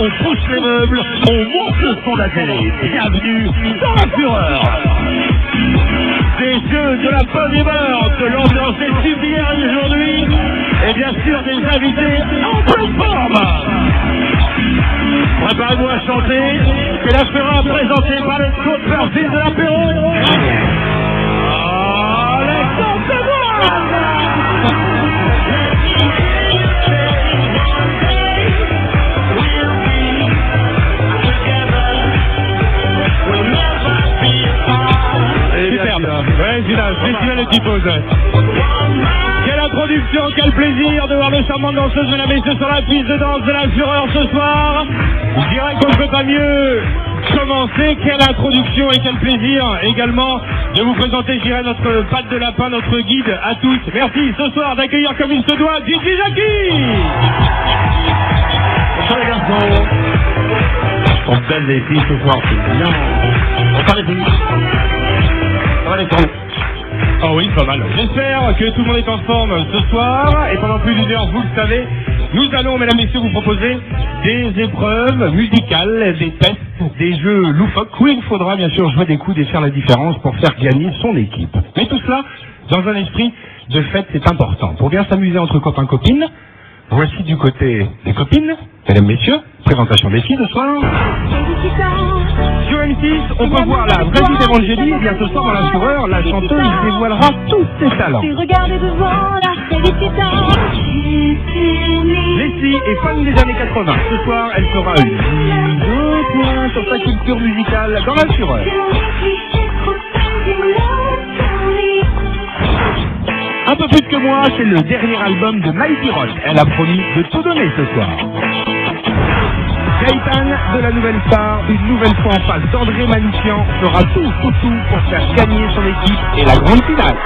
on pousse les meubles, on monte le son de la télé. Bienvenue dans la fureur. Des jeux, de la bonne humeur, de l'ambiance est sublière aujourd'hui, et bien sûr des invités en pleine forme. Préparez-vous à chanter, c'est la fureur présentée par les co-perfils de l'apéro. Ouais, festival de Tipose. Quelle introduction, quel plaisir de voir le charmant danseuse mesdames et messieurs sur la piste de danse de la fureur ce soir. Je dirais qu'on ne peut pas mieux commencer. Quelle introduction et quel plaisir également de vous présenter, je dirais, notre patte de lapin, notre guide à tous. Merci ce soir d'accueillir comme il se doit Gigi Jackie. Bonsoir les garçons. On belle des filles ce soir, c'est bien. Bonsoir les filles. Ça va les cons? Oh oui, pas mal. J'espère que tout le monde est en forme ce soir. Et pendant plus d'une heure, vous le savez, nous allons, mesdames et messieurs, vous proposer des épreuves musicales, des tests, des jeux loufoques, où il faudra bien sûr jouer des coudes et faire la différence pour faire gagner son équipe. Mais tout cela dans un esprit de fête, c'est important. Pour bien s'amuser entre copains-copines, voici du côté des copines, mesdames, messieurs, présentation des filles ce soir. Sur M6, on peut voir la vraie vie d'Evangélie. Et bien ce soir dans la fureur, la chanteuse dévoilera tous ses talents. Leslie est fan des années 80. Ce soir, elle fera une 2 points sur sa culture musicale dans la fureur. Un peu plus que moi, c'est le dernier album de Mighty Rock. Elle a promis de tout donner ce soir. Gaëtan de la Nouvelle Star, une nouvelle fois en face d'André Manoukian, fera tout pour faire gagner son équipe et la grande finale.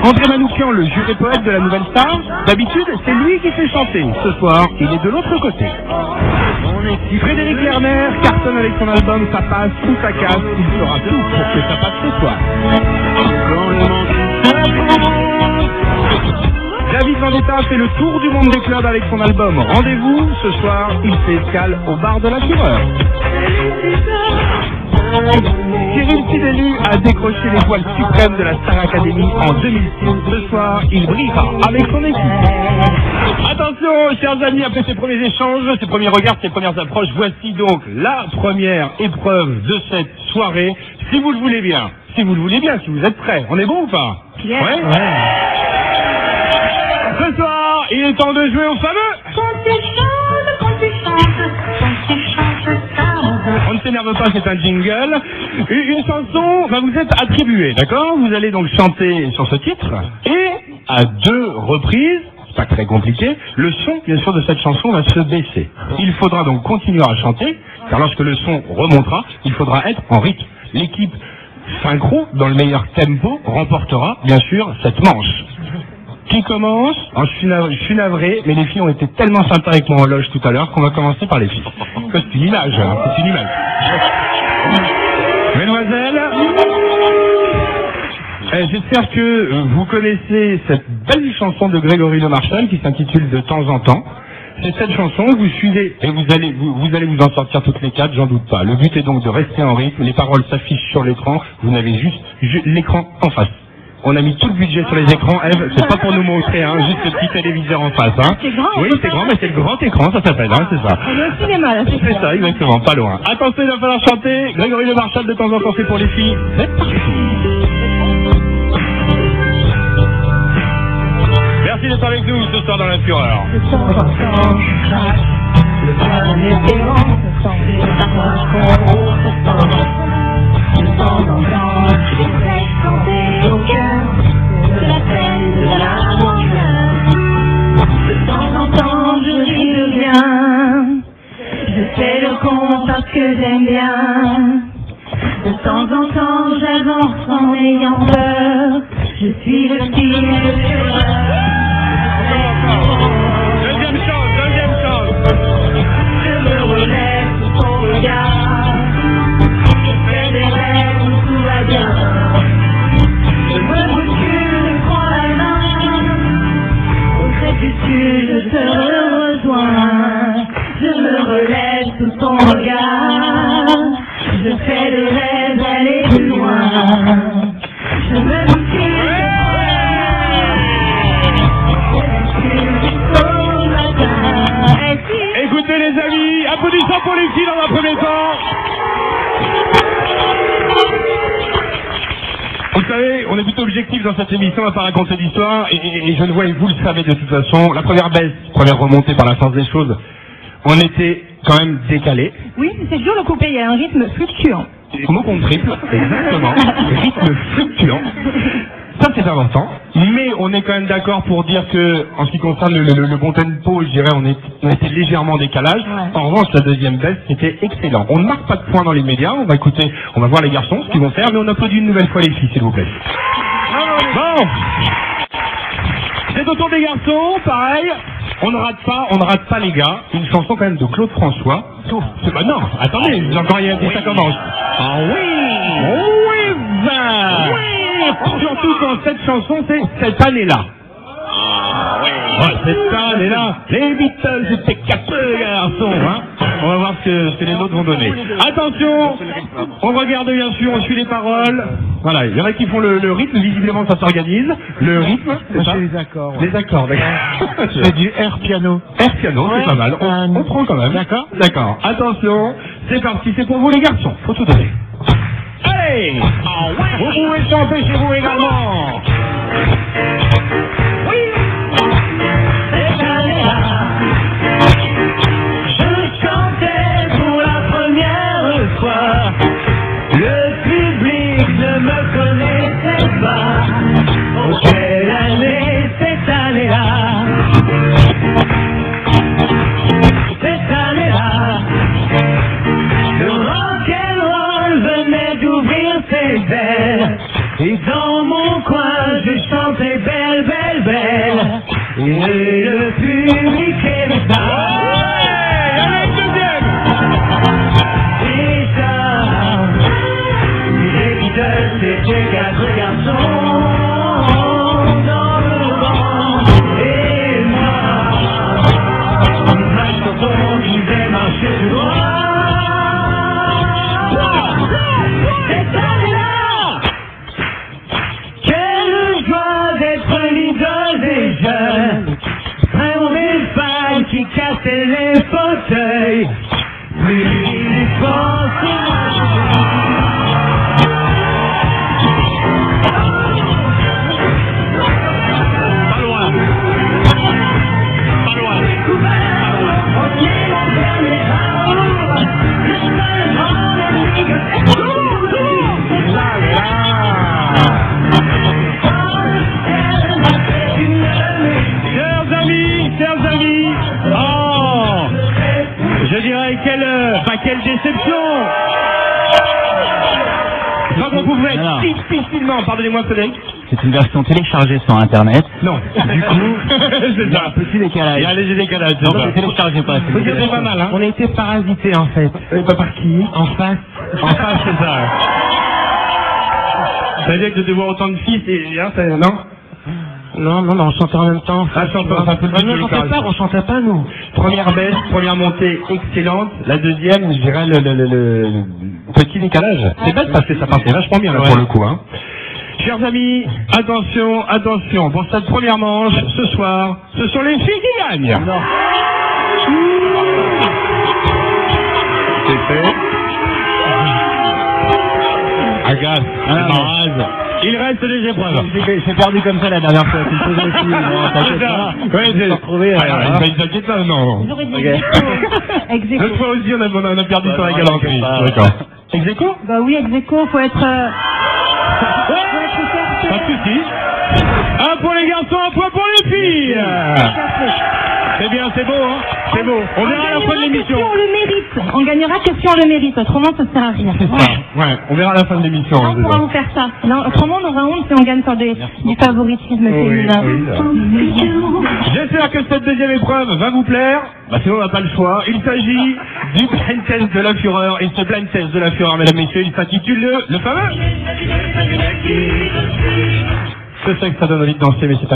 André Manoukian, le juré poète de la Nouvelle Star, d'habitude c'est lui qui fait chanter. Ce soir, il est de l'autre côté. Frédéric Lerner cartonne avec son album Ça passe ou ça casse, il fera tout pour que ça passe ce soir. David Vendetta fait le tour du monde des clubs avec son album Rendez-vous. Ce soir, il fait escale au bar de la fureur. Cyril Fidelu a décroché l'étoile suprême de la Star Academy en 2006. Ce soir, il brillera avec son équipe. Attention, chers amis, après ces premiers échanges, ces premiers regards, ces premières approches, voici donc la première épreuve de cette soirée. Si vous le voulez bien, si vous êtes prêts. On est bon ou pas? Yeah. Ouais. Ce soir, il est temps de jouer au fameux. On ne s'énerve pas, c'est un jingle. Une chanson va vous être attribuée, d'accord? Vous allez donc chanter sur ce titre et à 2 reprises, c'est pas très compliqué, le son, bien sûr, de cette chanson va se baisser. Il faudra donc continuer à chanter, car lorsque le son remontera, il faudra être en rythme. L'équipe synchro, dans le meilleur tempo, remportera, bien sûr, cette manche. Qui commence? Je suis navré, mais les filles ont été tellement sympas avec moi en loge tout à l'heure qu'on va commencer par les filles. C'est une image, hein, c'est une image. Mesdemoiselles, j'espère que vous connaissez cette belle chanson de Grégory Le Marchal qui s'intitule De temps en temps. C'est cette chanson, vous suivez et vous allez vous en sortir toutes les 4, j'en doute pas. Le but est donc de rester en rythme, les paroles s'affichent sur l'écran, vous n'avez juste l'écran en face. On a mis tout le budget sur les écrans, Eve, c'est pas pour nous montrer, hein, juste le petit téléviseur en face, hein. C'est grand. Oui, c'est grand, mais c'est le grand écran, ça s'appelle, hein, c'est ça. On est au cinéma, là, c'est ça, exactement, pas loin. Attention, il va falloir chanter. Grégory Le Marchal, de temps en temps, c'est pour les filles. C'est parti. Merci d'être avec nous ce soir dans la fureur. De temps en temps, je craque. Le dernier élan se sent les approches qu'on se sent. De temps en temps, je fais chanter au cœur de la peine, de la rancœur. De temps en temps, je ris de bien. Je fais le con parce que j'aime bien. De temps en temps, j'avance en ayant peur. Je suis le style de fureur. Deuxième chance. Je me relève sous ton regard. Je fais des rêves où tout va bien. Je me bouscule, je prends la main. Au crépuscule, je te rejoins. Je me suis au matin. Écoutez les amis, applaudissons pour les filles dans un premier temps. Vous savez, on est plutôt objectif dans cette émission, on va pas raconter d'histoire, et je le vois et vous le savez de toute façon, la première baisse, première remontée par la force des choses, on était quand même décalé. Oui, c'est toujours le coupé, il y a un rythme fluctuant. Mot compris, exactement, rythme fluctuant. Ça c'est important, mais on est quand même d'accord pour dire que, en ce qui concerne le bon tempo, je dirais, on était légèrement en décalage. Ouais. En revanche, la deuxième baisse, c'était excellent. On ne marque pas de points dans les médias, on va voir les garçons ce qu'ils vont faire, mais on applaudit une nouvelle fois les filles, s'il vous plaît. Bon, c'est au tour des garçons, pareil. On ne rate pas les gars, une chanson quand même de Claude François. Bah non, attendez, encore il y a ça commence. Ah oui, oui, ben. Oui, surtout quand cette chanson c'est cette année-là. Ah oui. Ouais, cette année-là, les Beatles étaient capés, garçons, hein. On va voir ce que les autres vont donner. Attention, on regarde bien sûr, on suit les paroles. Voilà, il y en a qui font le rythme, visiblement ça s'organise. Le rythme, c'est ça ? Les accords. Ouais. Les accords, d'accord. C'est du air piano. Air piano, ouais, c'est pas mal. On prend quand même. D'accord. D'accord. Attention, c'est parti, c'est pour vous les garçons. Faut tout donner. Allez, vous pouvez chanter chez vous également. Oui, cette année-là, je chantais pour la première fois. Le public ne me connaissait pas. Oh, quelle année, cette année-là. Cette année-là, le rock'n'roll venait d'ouvrir ses ailes. Et dans mon coin, je chantais belle, belle, belle. Et le public aimait ça. Ouais, avec deuxième. Et ça, les Beatles, c'était 4 garçons dans le vent. Et moi, ma chanson qui faisait marcher tout droit. Cette année-là, quelle joie d'être l'idole des jeunes. Vraiment des fans qui cassaient les fauteuils. Plus ils pensent. Pas loin. Pas loin. On est la dernière. Chers amis, oh, je dirais quelle déception. Je crois qu'on pouvait difficilement, pardonnez-moi Frédéric. C'est une version téléchargée sur internet. Non. Du coup, il y a un petit décalage. Il y a un léger décalage. Non, mais téléchargez pas. C'est pas mal, hein. On a été parasité en fait. Pas par qui? En face. En face, c'est ça. Ça veut dire que de voir autant de filles, c'est... Non? Non, on chantait en même temps. Ah, On chantait pas, nous. Première baisse, première montée excellente. La deuxième, je dirais le petit décalage. C'est bête parce que ça partait vachement bien là pour le coup, hein. Chers amis, attention, pour cette première manche, ce soir, ce sont les filles qui gagnent. Non. C'est fait. Agace, marrase. Il reste des épreuves. J'ai perdu comme ça la dernière fois. Tu le faisais aussi. Non, t'inquiète pas. Ouais, j'ai retrouvé. Il s'inquiète pas, non. J'aurais dit ex-aequo. L'autre fois aussi, on a perdu sur la galanterie. D'accord. Ex-aequo ? Bah oui, ex-aequo, faut être... Pas de soucis. Un pour les garçons, un point pour les filles. C'est bien, c'est beau, hein. C'est beau. On verra à la fin de l'émission. Si on le mérite. On gagnera que si on le mérite. Autrement, ça ne sert à rien. C'est ça. Ouais, on verra à la fin de l'émission. On pourra vous faire ça. Non, autrement, on aura honte si on gagne sur du favoritisme féminin. J'espère que cette deuxième épreuve va vous plaire. Bah sinon, on n'a pas le choix. Il s'agit du blind test de la fureur. Et ce blind test de la fureur, mesdames et messieurs, il s'intitule le fameux. Je sais que ça donne envie de danser, mais c'est pas